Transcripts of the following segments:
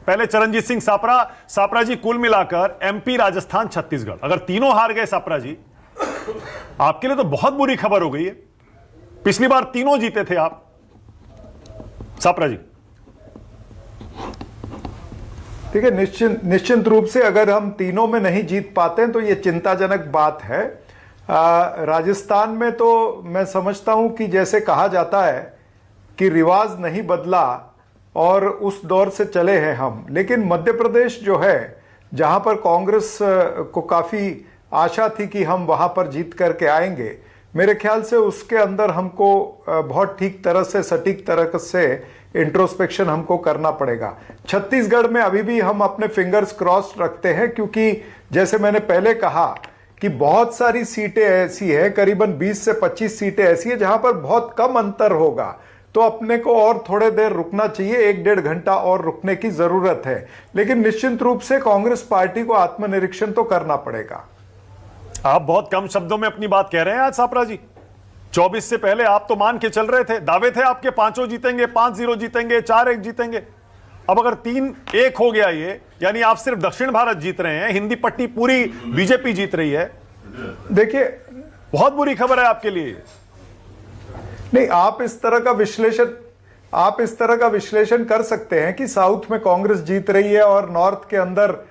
पहले चरणजीत सिंह सापरा जी, कुल मिलाकर एमपी, राजस्थान, छत्तीसगढ़, अगर तीनों हार गए सापरा जी, आपके लिए तो बहुत बुरी खबर हो गई है। पिछली बार तीनों जीते थे आप, सापरा जी। ठीक है, निश्चित रूप से अगर हम तीनों में नहीं जीत पाते हैं तो ये चिंताजनक बात है। राजस्थान में तो मैं समझता हूं कि जैसे कहा जाता है कि रिवाज नहीं बदला और उस दौर से चले हैं हम, लेकिन मध्य प्रदेश जो है, जहां पर कांग्रेस को काफी आशा थी कि हम वहां पर जीत करके आएंगे, मेरे ख्याल से उसके अंदर हमको बहुत ठीक तरह से, सटीक तरह से इंट्रोस्पेक्शन हमको करना पड़ेगा। छत्तीसगढ़ में अभी भी हम अपने फिंगर्स क्रॉस रखते हैं, क्योंकि जैसे मैंने पहले कहा कि बहुत सारी सीटें ऐसी हैं, करीबन 20 से 25 सीटें ऐसी हैं जहां पर बहुत कम अंतर होगा, तो अपने को और थोड़े देर रुकना चाहिए, 1-1.5 घंटा और रुकने की जरूरत है। लेकिन निश्चित रूप से कांग्रेस पार्टी को आत्मनिरीक्षण तो करना पड़ेगा। आप बहुत कम शब्दों में अपनी बात कह रहे हैं आज सापरा जी। 24 से पहले आप तो मान के चल रहे थे, दावे थे आपके 5 जीतेंगे, 5-0 जीतेंगे, 4-1 जीतेंगे। अब अगर 3-1 हो गया ये, यानी आप सिर्फ दक्षिण भारत जीत रहे हैं, हिंदी पट्टी पूरी बीजेपी जीत रही है। देखिए, बहुत बुरी खबर है आपके लिए। नहीं, आप इस तरह का विश्लेषण कर सकते हैं कि साउथ में कांग्रेस जीत रही है और नॉर्थ के अंदर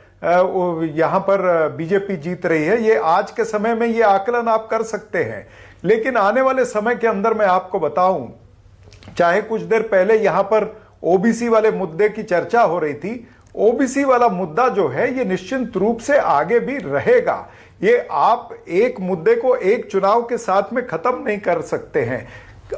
यहां पर बीजेपी जीत रही है। ये आज के समय में ये आकलन आप कर सकते हैं, लेकिन आने वाले समय के अंदर मैं आपको बताऊं, चाहे कुछ देर पहले यहां पर ओबीसी वाले मुद्दे की चर्चा हो रही थी, ओबीसी वाला मुद्दा जो है ये निश्चित रूप से आगे भी रहेगा। ये आप एक मुद्दे को एक चुनाव के साथ में खत्म नहीं कर सकते हैं,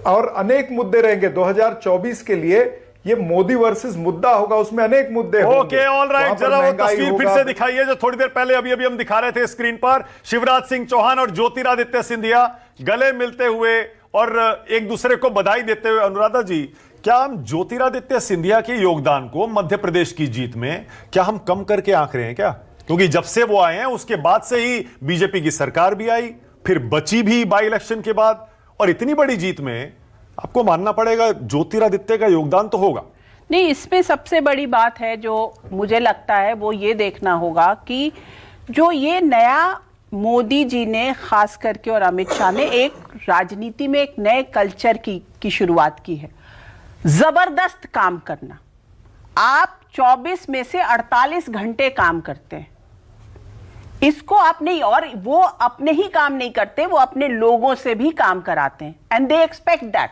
और अनेक मुद्दे रहेंगे। 2024 के लिए ये मोदी वर्सेस मुद्दा होगा, उसमें अनेक मुद्दे होंगे। ओके, ऑल राइट, जरा वो तस्वीर फिर से दिखाइए जो थोड़ी देर पहले अभी हम दिखा रहे थे स्क्रीन पर। शिवराज सिंह चौहान और ज्योतिरादित्य सिंधिया गले मिलते हुए और एक दूसरे को बधाई देते हुए। अनुराधा जी, क्या हम ज्योतिरादित्य सिंधिया के योगदान को मध्य प्रदेश की जीत में क्या हम कम करके आंक रहे हैं क्या? क्योंकि जब से वो आए हैं उसके बाद से ही बीजेपी की सरकार भी आई, फिर बची भी बाई इलेक्शन के बाद, और इतनी बड़ी जीत में आपको मानना पड़ेगा ज्योतिरादित्य का योगदान तो होगा। नहीं, इसमें सबसे बड़ी बात है जो मुझे लगता है वो ये देखना होगा कि जो ये नया मोदी जी ने खास करके और अमित शाह ने एक राजनीति में एक नए कल्चर की शुरुआत की है, जबरदस्त काम करना। आप 24 में से 48 घंटे काम करते हैं, इसको आप नहीं, और वो अपने ही काम नहीं करते, वो अपने लोगों से भी काम कराते हैं, एंड दे एक्सपेक्ट दैट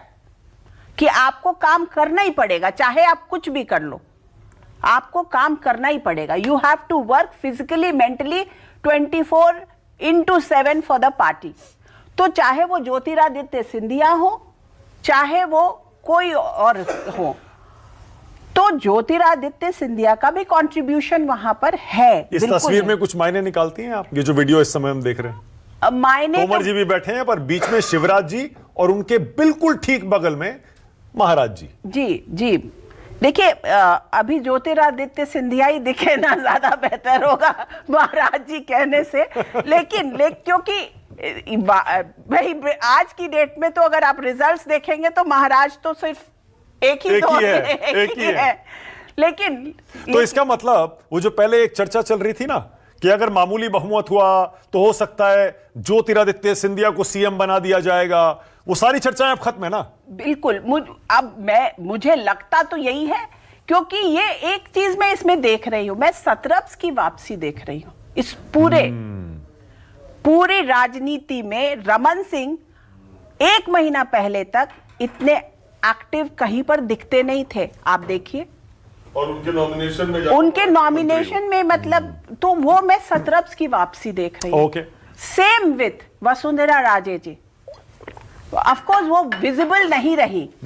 कि आपको काम करना ही पड़ेगा, चाहे आप कुछ भी कर लो, आपको काम करना ही पड़ेगा। You have to work physically, mentally 24/7 for the party. तो चाहे वो ज्योतिरादित्य सिंधिया हो, चाहे वो कोई और हो, तो ज्योतिरादित्य सिंधिया का भी कंट्रीब्यूशन वहां पर है। इस तस्वीर में कुछ मायने निकालती हैं आप? ये जो वीडियो इस समय हम देख रहे हैं, मायने तोमर जी भी बैठे हैं, पर बीच में शिवराज जी और उनके बिल्कुल ठीक बगल में महाराज जी। जी देखिए, अभी ज्योतिरादित्य सिंधिया ही दिखे ना, ज्यादा बेहतर होगा महाराज जी कहने से। लेकिन क्योंकि भाई आज की डेट में तो अगर आप रिजल्ट्स देखेंगे तो महाराज तो सिर्फ एक ही है। लेकिन तो इसका मतलब वो जो पहले एक चर्चा चल रही थी ना कि अगर मामूली बहुमत हुआ तो हो सकता है ज्योतिरादित्य सिंधिया को सीएम बना दिया जाएगा, वो सारी चर्चाएं अब खत्म है ना? बिल्कुल। मुझे लगता तो यही है, क्योंकि ये एक चीज मैं इसमें देख रही हूं, मैं सतरप्स की वापसी देख रही हूं। इस पूरी राजनीति में रमन सिंह 1 महीना पहले तक इतने एक्टिव कहीं पर दिखते नहीं थे, आप देखिए, और उनके नॉमिनेशन में मतलब, तो वो मैं सतरप्स की वापसी देख रही हूं। Same with Vasundhara Raje ji, of course वो विजिबल नहीं रही,